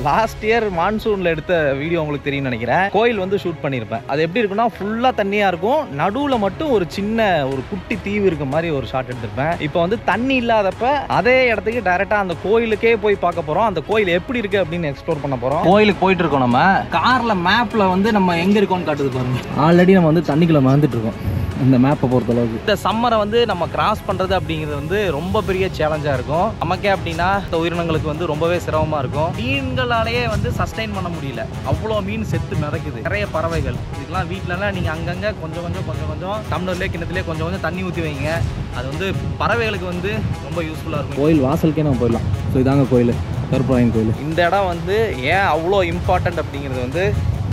Last year மான்சூன்ல எடுத்த video உங்களுக்கு தெரியும்னு நினைக்கிறேன். கோயில் வந்து ஷூட் பண்ணியிருப்பேன். அது எப்படி இருக்குன்னா ஃபுல்லா தண்ணியா இருக்கும், நடுவில் மட்டும் ஒரு சின்ன ஒரு குட்டி தீவு இருக்க மாதிரி ஒரு ஷாட் எடுத்திருப்பேன். இப்போ வந்து தண்ணி இல்லாதப்ப அதே இடத்துக்கு டைரக்டா அந்த கோயிலுக்கே போய் பார்க்க போறோம். அந்த கோயில் எப்படி இருக்கு அப்படின்னு எக்ஸ்ப்ளோர் பண்ண போறோம். கோயிலுக்கு போயிட்டு இருக்கோம். நம்ம கார்ல மேப்ல வந்து நம்ம எங்க இருக்கோம்னு காட்டுது பாருங்க. ஆல்ரெடி நம்ம வந்து தண்ணிக்குள்ள வந்துட்டு இருக்கோம். இந்த மேப்பை பொறுத்த அளவுக்கு இந்த சம்மரை வந்து நம்ம கிராஸ் பண்றது அப்படிங்கிறது வந்து ரொம்ப பெரிய சேலஞ்சா இருக்கும் நமக்கே. அப்படின்னா இந்த உயிரினங்களுக்கு வந்து ரொம்பவே சிரமமா இருக்கும். மீன்களாலேயே வந்து சஸ்டைன் பண்ண முடியல, அவ்வளோ மீன் செத்து மிதக்குது. நிறைய பறவைகள் இதுக்கெல்லாம் வீட்டிலலாம் நீங்க அங்கங்க கொஞ்சம் கொஞ்சம் டம்ளர்லேயே கிணத்துலேயே கொஞ்சம் தண்ணி ஊற்றி வைங்க. அது வந்து பறவைகளுக்கு வந்து ரொம்ப யூஸ்ஃபுல்லாக இருக்கும். கோயில் வாசலுக்கே நம்ம போயிடலாம். ஸோ இதாங்க கோயில், கருப்பராயன் கோயில். இந்த இடம் வந்து ஏன் அவ்வளோ இம்பார்ட்டன்ட் அப்படிங்கிறது வந்து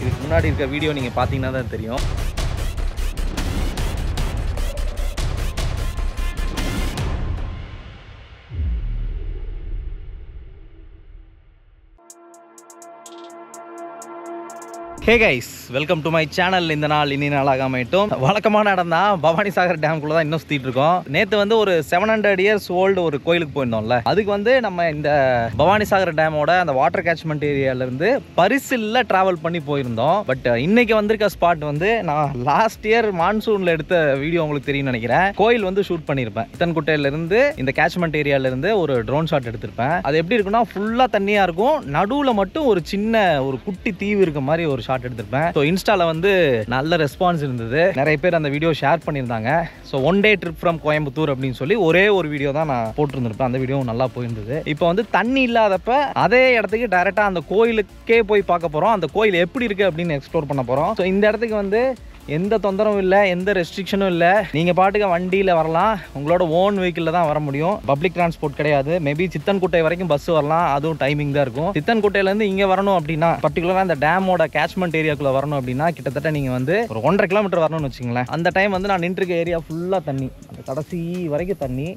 இதுக்கு முன்னாடி இருக்க வீடியோ நீங்கள் பார்த்தீங்கன்னா தான் தெரியும். Hey guys, welcome to my channel. இந்த நாள் இனி நாளாக அமையட்டும். வழக்கமான இடம் தான், பவானி சாகர் டேம்குள்ள தான் இன்னும் சுற்றிட்டு இருக்கோம். நேற்று வந்து ஒரு 700 இயர்ஸ் ஓல்டு ஒரு கோயிலுக்கு போயிருந்தோம்ல, அதுக்கு வந்து நம்ம இந்த பவானி சாகர் டேமோட அந்த வாட்டர் கேட்ச்மெண்ட் ஏரியாவிலேருந்து பரிசில்ல ட்ராவல் பண்ணி போயிருந்தோம். பட் இன்னைக்கு வந்திருக்க ஸ்பாட் வந்து நான் லாஸ்ட் இயர் மான்சூனில் எடுத்த வீடியோ உங்களுக்கு தெரியும்னு நினைக்கிறேன். கோயில் வந்து ஷூட் பண்ணியிருப்பேன். சித்தன்குட்டையிலேருந்து இந்த கேட்ச்மெண்ட் ஏரியாவிலேருந்து ஒரு ட்ரோன் ஷாட் எடுத்திருப்பேன். அது எப்படி இருக்குன்னா ஃபுல்லாக தண்ணியாக இருக்கும், நடுவில் மட்டும் ஒரு சின்ன ஒரு குட்டி தீவு இருக்க மாதிரி ஒரு ஷாட் எடுத்திருப்பேன். ஸோ இன்ஸ்டால வந்து நல்ல ரெஸ்பான்ஸ் இருந்தது. நிறைய பேர் அந்த வீடியோ ஷேர் பண்ணியிருந்தாங்க. So 1 day trip from Coimbatore அப்படின்னு சொல்லி ஒரே ஒரு வீடியோ தான் நான் போட்டிருந்திருப்பேன். அந்த வீடியோ நல்லா போயிருந்தது. இப்போ வந்து தண்ணி இல்லாதப்ப அதே இடத்துக்கு டைரக்டா அந்த கோயிலுக்கே போய் பார்க்க போறோம். அந்த கோயில் எப்படி இருக்கு அப்படின்னு எக்ஸ்ப்ளோர் பண்ண போறோம். ஸோ இந்த இடத்துக்கு வந்து எந்த தொந்தரவும் இல்லை, எந்த ரெஸ்ட்ரிக்ஷனும் இல்லை. நீங்கள் பாட்டுக்கு வண்டியில் வரலாம், உங்களோட ஓன் வெஹிக்கிளில் தான் வர முடியும். பப்ளிக் டிரான்ஸ்போர்ட் கிடையாது. மேபி சித்தன்குட்டை வரைக்கும் பஸ் வரலாம், அதுவும் டைமிங் தான் இருக்கும். சித்தன்குட்டையிலேருந்து இங்கே வரணும் அப்படின்னா, பர்டிகுலராக இந்த டேமோட கேட்ச்மெண்ட் ஏரியாக்குள்ளே வரணும் அப்படின்னா கிட்டத்தட்ட நீங்கள் வந்து ஒரு 1.5 கிலோமீட்டர் வரணும்னு வச்சுங்களேன். அந்த டைம் வந்து நான் நின்றுருக்க ஏரியா ஃபுல்லாக தண்ணி, அந்த கடைசி வரைக்கும் தண்ணி.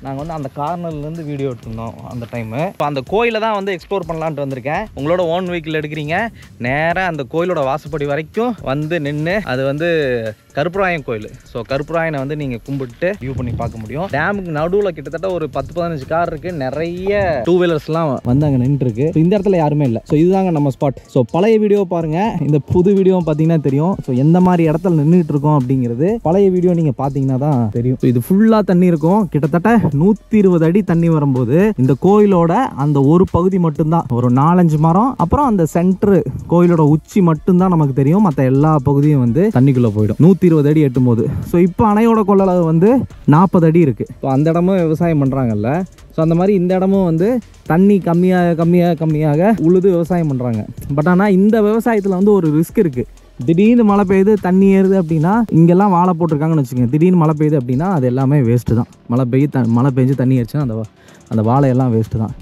நாங்கள் வந்து அந்த கார்னர்லேருந்து வீடியோ எடுத்திருந்தோம் அந்த டைமு. இப்போ அந்த கோயிலை தான் வந்து எக்ஸ்ப்ளோர் பண்ணலான்ட்டு வந்திருக்கேன். உங்களோட ஓன் வெஹிக்கிள் எடுக்கிறீங்க, நேராக அந்த கோயிலோட வாசப்படி வரைக்கும் வந்து நின்று, அது வந்து கருப்பராயன் கோயில். ஸோ கருப்பராயனை வந்து நீங்கள் கும்பிட்டு வியூ பண்ணி பார்க்க முடியும். டேமுக்கு நடுவில் கிட்டத்தட்ட ஒரு 10-15 கார் இருக்குது. நிறைய 2 வீலர்ஸ்லாம் வந்து அங்கே நின்றுருக்கு. இந்த இடத்துல யாருமே இல்லை. ஸோ இதுதாங்க நம்ம ஸ்பாட். ஸோ பழைய வீடியோ பாருங்கள், இந்த புது வீடியோ பார்த்தீங்கன்னா தெரியும். ஸோ எந்த மாதிரி இடத்துல நின்றுட்டு இருக்கோம் அப்படிங்கிறது பழைய வீடியோ நீங்கள் பார்த்தீங்கன்னா தான் தெரியும். ஸோ இது ஃபுல்லாக தண்ணி இருக்கும். கிட்டத்தட்ட 120 அடி தண்ணி வரும்போது இந்த கோயிலோட அந்த ஒரு பகுதி மட்டும்தான், ஒரு 4-5 மரம், அப்புறம் அந்த சென்டர் கோயிலோட உச்சி மட்டும்தான் நமக்கு தெரியும். மற்ற எல்லா பகுதியும் வந்து தண்ணிக்குள்ள போயிடும் 120 அடி எட்டும் போது. ஸோ இப்போ அணையோட கொள்ளளவு வந்து 40 அடி இருக்கு. ஸோ அந்த இடமும் விவசாயம் பண்றாங்கல்ல, ஸோ அந்த மாதிரி இந்த இடமும் வந்து தண்ணி கம்மியாக உழுது விவசாயம் பண்றாங்க. பட் ஆனால் இந்த விவசாயத்தில் வந்து ஒரு ரிஸ்க் இருக்கு. திடீர்னு மழை பெய்யுது, தண்ணி ஏறுது அப்படின்னா, இங்கெல்லாம் வாழை போட்டிருக்காங்கன்னு வச்சுக்கோங்க, திடீர்னு மழை பெய்யுது அப்படின்னா அது எல்லாமே வேஸ்ட்டு தான். மழை பெஞ்சு தண்ணி ஏறிச்சுன்னா அந்த வாழையெல்லாம் வேஸ்ட்டு தான்.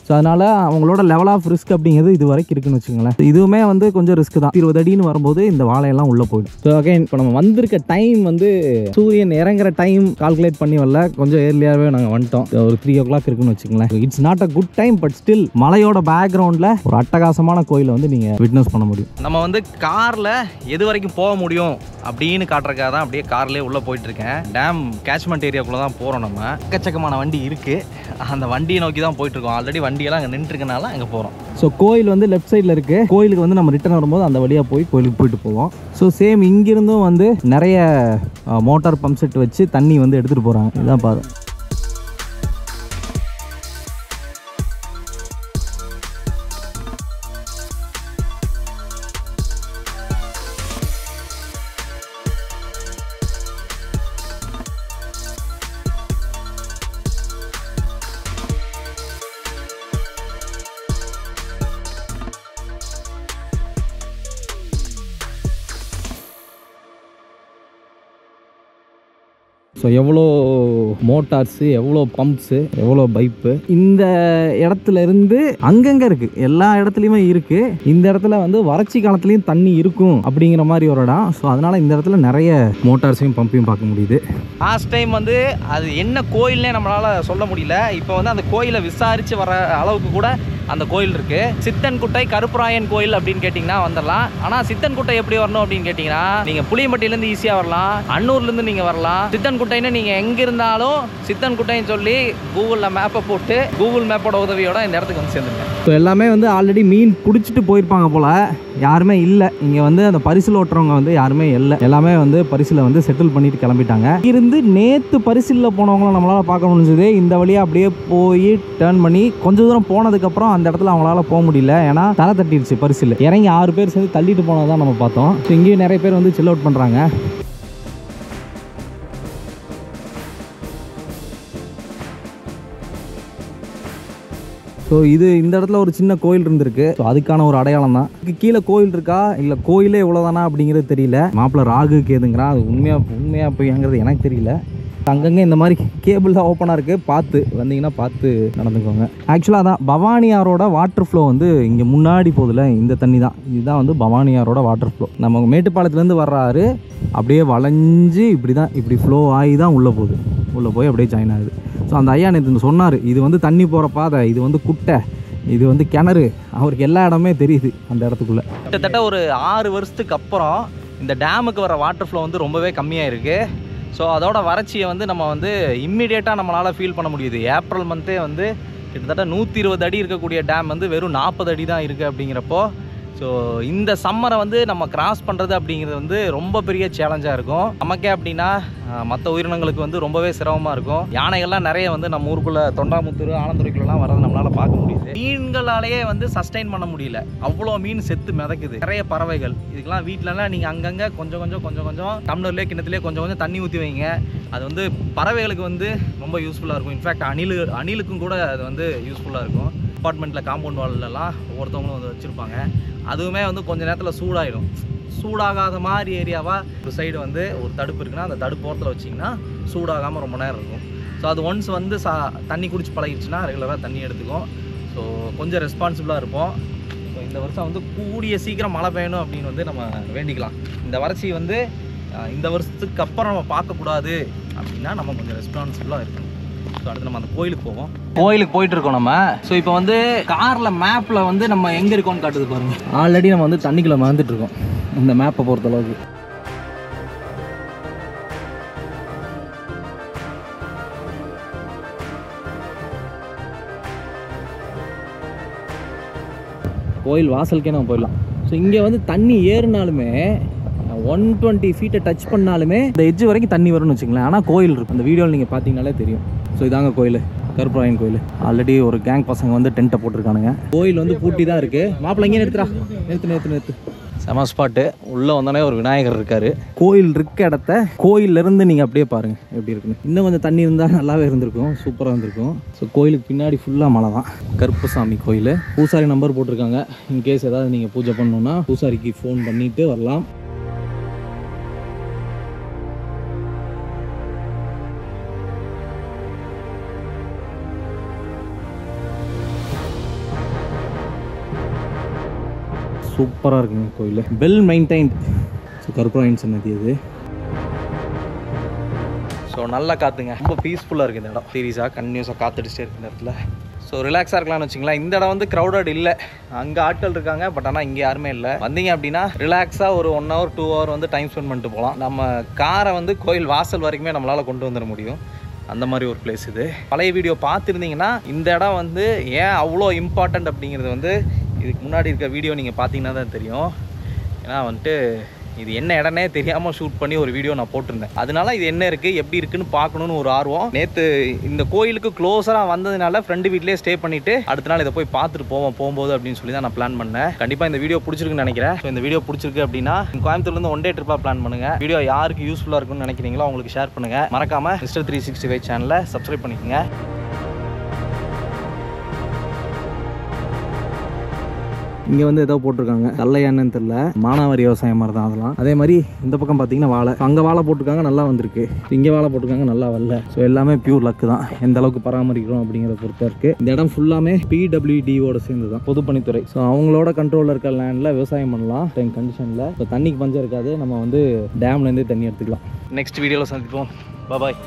ஸோ அதனால் அவங்களோட லெவல் ஆஃப் ரிஸ்க் அப்படிங்கிறது இது வரைக்கும் இருக்குன்னு வச்சுக்கோங்களேன். இதுவுமே வந்து கொஞ்சம் ரிஸ்க் தான். 20 அடின்னு வரும்போது இந்த வாழையெல்லாம் உள்ளே போயிடும். ஸோ அகைன் இப்போ நம்ம வந்திருக்க டைம் வந்து சூரியன் இறங்குற டைம் கால்குலேட் பண்ணி வரல, கொஞ்சம் ஏர்லியாகவே நாங்கள் வந்துட்டோம். ஒரு 3 o'clock இருக்குன்னு வச்சுக்கோங்களேன். It's not a good time, but still மலையோட பேக்ரவுண்டில் ஒரு அட்டகாசமான கோயிலை வந்து நீங்கள் விட்னஸ் பண்ண முடியும். நம்ம வந்து காரில் எது வரைக்கும் போக முடியும் அப்படின்னு காட்டுறதுக்காக தான் அப்படியே கார்லேயே உள்ளே போயிட்டு இருக்கேன். டேம் கேட்ச்மெண்ட் ஏரியாக்குள்ளே தான் போகிறோம். நம்ம எக்கச்சக்கமான வண்டி இருக்குது, அந்த வண்டியை நோக்கி தான் போயிட்டு இருக்கோம். ஆல்ரெடி வண்டியெல்லாம் அங்கே நின்றுருக்கனால அங்கே போகிறோம். ஸோ கோயில் வந்து லெஃப்ட் சைடில் இருக்குது. கோயிலுக்கு வந்து நம்ம ரிட்டர்ன் வரும்போது அந்த வழியாக போய் கோயிலுக்கு போயிட்டு போவோம். ஸோ சேம் இங்கிருந்தும் வந்து நிறைய மோட்டார் பம்ப் செட் வச்சு தண்ணி வந்து எடுத்துகிட்டு போகிறாங்க. இதான் பாரு. ஸோ எவ்வளோ மோட்டார்ஸு, எவ்வளோ பம்ப்ஸு, எவ்வளோ பைப்பு இந்த இடத்துல இருந்து அங்கங்கே இருக்குது. எல்லா இடத்துலையுமே இருக்குது. இந்த இடத்துல வந்து வறட்சி காலத்துலேயும் தண்ணி இருக்கும் அப்படிங்கிற மாதிரி ஒரு இடம். ஸோ அதனால் இந்த இடத்துல நிறைய மோட்டார்ஸையும் பம்பையும் பார்க்க முடியுது. லாஸ்ட் டைம் வந்து அது என்ன கோயில்னே நம்மளால் சொல்ல முடியல. இப்போ வந்து அந்த கோயிலை விசாரித்து வர அளவுக்கு கூட அந்த கோயில் இருக்குது. சித்தன்குட்டை கருப்பராயன் கோயில் அப்படின்னு கேட்டிங்கன்னா வந்துடலாம். ஆனால் சித்தன்குட்டை எப்படி வரணும் அப்படின்னு கேட்டிங்கன்னா நீங்கள் புளியம்பட்டியிலேருந்து ஈஸியாக வரலாம், அன்னூர்லேருந்து நீங்கள் வரலாம். சித்தன்குட்டைன்னு நீங்கள் எங்கே இருந்தாலும் சித்தன்குட்டைன்னு சொல்லி கூகுளில் மேப்பை போட்டு கூகுள் மேப்போட உதவியோட இந்த இடத்துக்கு வந்து சேர்ந்துருங்க. ஸோ எல்லாமே வந்து ஆல்ரெடி மீன் பிடிச்சிட்டு போயிருப்பாங்க போல், யாருமே இல்லை இங்கே வந்து. அந்த பரிசில் ஓட்டுறவங்க வந்து யாருமே இல்லை, எல்லாமே வந்து பரிசில் வந்து செட்டில் பண்ணிட்டு கிளம்பிட்டாங்க. இருந்து நேற்று பரிசிலில் போனவங்களும் நம்மளால் பார்க்க முடிஞ்சது. இந்த வழியாக அப்படியே போய் டேர்ன் பண்ணி கொஞ்சம் தூரம் போனதுக்கப்புறம் அந்த இடத்துல அவங்களால போக முடியல, ஏன்னா தலை தட்டிடுச்சு பரிசில். இறங்கி 6 பேர் சேர்ந்து தள்ளிட்டு போனதான் நம்ம பார்த்தோம். ஸோ இங்கேயும் நிறைய பேர் வந்து சில் அவுட் பண்ணுறாங்க. ஸோ இந்த இடத்துல ஒரு சின்ன கோயில் இருந்திருக்கு. ஸோ அதுக்கான ஒரு அடையாளம் தான். இதுக்கு கீழே கோயில் இருக்கா இல்லை கோயிலே இவ்வளோதானா அப்படிங்கிறது தெரியல. மாப்பிள்ளை ராகு கேதுங்கிறான், அது உண்மையாக போய்ங்கிறது எனக்கு தெரியல. அங்கங்கே இந்த மாதிரி கேபிள் தான் ஓப்பனாக இருக்குது, பார்த்து வந்தீங்கன்னா பார்த்து நடந்துக்கோங்க. ஆக்சுவலாக தான் பவானியாரோட வாட்டர் ஃப்ளோ வந்து இங்கே முன்னாடி போதில்ல, இந்த தண்ணி தான். இதுதான் வந்து பவானியாரோட வாட்டர் ஃப்ளோ. நம்ம மேட்டுப்பாளையத்துலேருந்து வர்றாரு, அப்படியே வளைஞ்சு இப்படி ஃப்ளோ ஆகி தான் உள்ளே போகுது. உள்ளே போய் அப்படியே ஜாயின் ஆகுது. ஸோ அந்த ஐயா நேற்று சொன்னார், இது வந்து தண்ணி போகிற பாதை, இது வந்து குட்டை, இது வந்து கிணறு. அவருக்கு எல்லா இடமே தெரியுது அந்த இடத்துக்குள்ளே. கிட்டத்தட்ட ஒரு 6 வருஷத்துக்கு அப்புறம் இந்த டேமுக்கு வர வாட்டர் ஃப்ளோ வந்து ரொம்பவே கம்மியாக இருக்குது. ஸோ அதோட வறட்சியை வந்து நம்ம வந்து இம்மிடியேட்டாக நம்மளால் ஃபீல் பண்ண முடியுது. ஏப்ரல் மந்த்தே வந்து கிட்டத்தட்ட 120 அடி இருக்கக்கூடிய டேம் வந்து வெறும் 40 அடி தான் இருக்குது. அப்படிங்கிறப்போ ஸோ இந்த சம்மரை வந்து நம்ம கிராஸ் பண்ணுறது அப்படிங்கிறது வந்து ரொம்ப பெரிய சேலஞ்சாக இருக்கும் நமக்கே. அப்படின்னா மற்ற உயிரினங்களுக்கு வந்து ரொம்பவே சிரமமாக இருக்கும். யானைகள்லாம் நிறைய வந்து நம்ம ஊருக்குள்ளே தொண்டாமுத்தூர் ஆனந்துறைக்குள்ளலாம் வரது நம்மளால் பார்க்க முடியுது. மீன்களாலேயே வந்து சஸ்டெயின் பண்ண முடியல, அவ்வளோ மீன் செத்து மிதக்குது. நிறைய பறவைகள் இதுக்கெல்லாம் வீட்டிலலாம் நீங்கள் அங்கங்கே கொஞ்சம் டம்ளர்லேயே கிணத்துலேயே கொஞ்சம் தண்ணி ஊற்றி வைங்க. அது வந்து பறவைகளுக்கு வந்து ரொம்ப யூஸ்ஃபுல்லாக இருக்கும். இன்ஃபேக்ட் அணிலுக்கும் கூட அது வந்து யூஸ்ஃபுல்லாக இருக்கும். அப்பார்ட்மெண்ட்டில் காம்பவுண்ட் வால்லாம் ஒவ்வொருத்தவங்களும் வந்து வச்சுருப்பாங்க. அதுவுமே வந்து கொஞ்சம் நேரத்தில் சூடாகிடும். சூடாகாத மாதிரி ஏரியாவாக ஒரு சைடு வந்து ஒரு தடுப்பு இருக்குன்னா அந்த தடுப்பு ஓரத்தில் வச்சிங்கன்னா சூடாகாமல் ரொம்ப நேரம் இருக்கும். ஸோ அது ஒன்ஸ் வந்து தண்ணி குடிச்சு பழகிடுச்சுன்னா ரெகுலராக தண்ணி எடுத்துக்கும். ஸோ கொஞ்சம் ரெஸ்பான்சிபிளாக இருப்போம். ஸோ இந்த வருஷம் வந்து கூடிய சீக்கிரம் மழை பெய்யணும் அப்படின்னு வந்து நம்ம வேண்டிக்கலாம். இந்த வறட்சி வந்து இந்த வருஷத்துக்கு அப்புறம் நம்ம பார்க்கக்கூடாது அப்படின்னா நம்ம கொஞ்சம் ரெஸ்பான்சிபிளாக இருக்கணும். ஸோ அடுத்து நம்ம அந்த கோயிலுக்கு போவோம். கோயிலுக்கு போயிட்டு இருக்கோம் நம்ம. ஸோ இப்போ வந்து காரில் மேப்பில் வந்து நம்ம எங்கே இருக்கோம்னு காட்டுது பாருங்க. ஆல்ரெடி நம்ம வந்து தண்ணிக்குள்ளே மறந்துட்டு இருக்கோம் இந்த மேப்பை பொறுத்தளவுக்கு. கோயில் வாசலுக்கே நம்ம போயிடலாம். ஸோ இங்கே வந்து தண்ணி ஏறினாலுமே 120 ஃபீட்டை டச் பண்ணாலுமே இந்த எட்ஜ் வரைக்கும் தண்ணி வரும்னு வச்சுங்களேன். ஆனால் கோயில் இருக்கும், அந்த வீடியோவில் நீங்கள் பார்த்தீங்கனாலே தெரியும். ஸோ இதாங்க கோயில், கருப்பராயன் கோயில். ஆல்ரெடி ஒரு கேங் பசங்க வந்து டென்ட்டை போட்டிருக்கானுங்க. கோயில் வந்து பூட்டி தான் இருக்குது. மாப்பிள்ளை இங்கே நிறுத்து செம ஸ்பாட்டு. உள்ளே வந்தோடனே ஒரு விநாயகர் இருக்கார். கோயில் இருக்க இடத்த கோயிலேருந்து நீங்கள் அப்படியே பாருங்கள் எப்படி இருக்குன்னு. இன்னும் கொஞ்சம் தண்ணி இருந்தால் நல்லாவே இருந்திருக்கும், சூப்பராக இருந்திருக்கும். ஸோ கோயிலுக்கு பின்னாடி ஃபுல்லாக மலை தான். கருப்பசாமி கோயில். பூசாரி நம்பர் போட்டிருக்காங்க. இன்கேஸ் ஏதாவது நீங்கள் பூஜை பண்ணணுன்னா பூசாரிக்கு ஃபோன் பண்ணிவிட்டு வரலாம். சூப்பராக இருக்குங்க கோயில். Well maintained. ஸோ கருப்பராயன் சன்னதி அது. ஸோ நல்லா காற்றுங்க, ரொம்ப பீஸ்ஃபுல்லாக இருக்குது இந்த இடம். சீரியஸாக கன்டினியூஸாக காற்றுடிச்சிட்டே இருக்குது இந்த இடத்துல. ஸோ ரிலாக்ஸாக இருக்கலாம்னு வச்சிங்களேன். இந்த இடம் வந்து க்ரௌடட் இல்லை, அங்கே ஆட்கள் இருக்காங்க, பட் ஆனால் இங்கே யாருமே இல்லை. வந்தீங்க அப்படின்னா ரிலாக்ஸாக ஒரு 1 hour 2 hour வந்து டைம் ஸ்பெண்ட் பண்ணிட்டு போகலாம். நம்ம காரை வந்து கோயில் வாசல் வரைக்குமே நம்மளால் கொண்டு வந்துட முடியும். அந்த மாதிரி ஒரு பிளேஸ் இது. பழைய வீடியோ பார்த்துருந்தீங்கன்னா இந்த இடம் வந்து ஏன் அவ்வளோ இம்பார்ட்டண்ட் அப்படிங்கிறது வந்து இதுக்கு முன்னாடி இருக்க வீடியோ நீங்கள் பார்த்தீங்கன்னா தான் தெரியும். ஏன்னா வந்துட்டு இது என்ன இடனே தெரியாமல் ஷூட் பண்ணி ஒரு வீடியோ நான் போட்டிருந்தேன். அதனால இது என்ன இருக்குது எப்படி இருக்குன்னு பார்க்கணுன்னு ஒரு ஆர்வம். நேற்று இந்த கோயிலுக்கு க்ளோஸராக வந்ததுனால ஃப்ரெண்டு வீட்லேயே ஸ்டே பண்ணிவிட்டு அடுத்த நாள் இதை போய் பார்த்துட்டு போகும்போது அப்படின்னு சொல்லி தான் நான் பிளான் பண்ணேன். கண்டிப்பாக இந்த வீடியோ பிடிச்சிருக்குன்னு நினைக்கிறேன். ஸோ இந்த வீடியோ பிடிச்சிருக்கு அப்படின்னா கோயம்புத்தூர்லேருந்து 1 day ட்ரிப்பாக பிளான் பண்ணுங்கள். வீடியோ யாருக்கு யூஸ்ஃபுல்லாக இருக்குன்னு நினைக்கிறீங்களோ அவங்களுக்கு ஷேர் பண்ணுங்கள். மறக்காமல் Mr. 365 சேனலை சப்ஸ்கிரைப் பண்ணிக்கோங்க. இங்கே வந்து ஏதோ போட்டிருக்காங்க, கல்லையான்னு தெரியல, மானாவாரி விவசாயம் மாதிரி தான் அதெல்லாம். அதே மாதிரி இந்த பக்கம் பார்த்தீங்கன்னா வாழை, அங்கே வாழை போட்டிருக்காங்க நல்லா வந்திருக்கு, இங்கே வாழை போட்டிருக்காங்க நல்லா வரல. ஸோ எல்லாமே பியூர் லக்கு தான், எந்த அளவுக்கு பராமரிக்கிறோம் அப்படிங்கிறத பொறுத்த இருக்கு. இந்த இடம் ஃபுல்லாமே PWDஓட சேர்ந்து தான், பொதுப்பணித்துறை. ஸோ அவங்களோட கண்ட்ரோலில் இருக்க லேண்டில் விவசாயம் பண்ணலாம் டைம் கண்டிஷனில். ஸோ தண்ணிக்கு பஞ்சம் இருக்காது, நம்ம வந்து டேம்லேருந்தே தண்ணி எடுத்துக்கலாம். நெக்ஸ்ட் வீடியோவில் சந்திப்போம். பாய்.